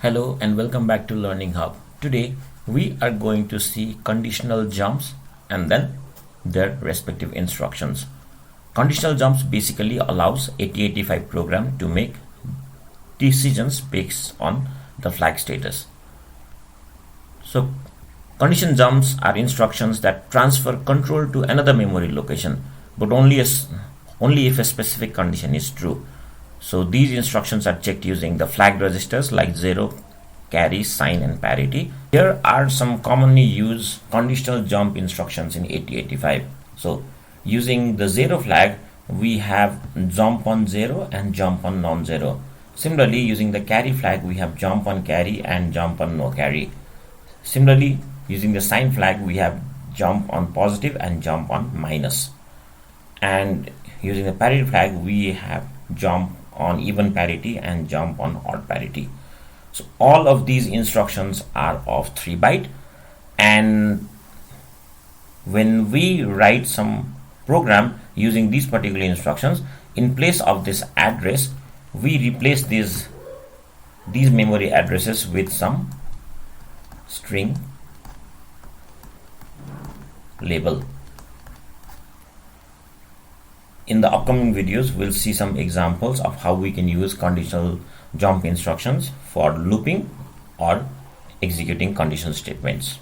Hello and welcome back to Learning Hub. Today we are going to see conditional jumps and then their respective instructions. Conditional jumps basically allows 8085 program to make decisions based on the flag status. So condition jumps are instructions that transfer control to another memory location, but only if a specific condition is true. So these instructions are checked using the flag registers like 0, carry, sign and parity. Here are some commonly used conditional jump instructions in 8085. So using the 0 flag, we have jump on 0 and jump on non-zero. Similarly, using the carry flag, we have jump on carry and jump on no carry. Similarly, using the sign flag, we have jump on positive and jump on minus. And using the parity flag, we have jump on even parity and jump on odd parity. So all of these instructions are of 3 byte, and when we write some program using these particular instructions, in place of this address we replace these memory addresses with some string label. In the upcoming videos, we'll see some examples of how we can use conditional jump instructions for looping or executing conditional statements.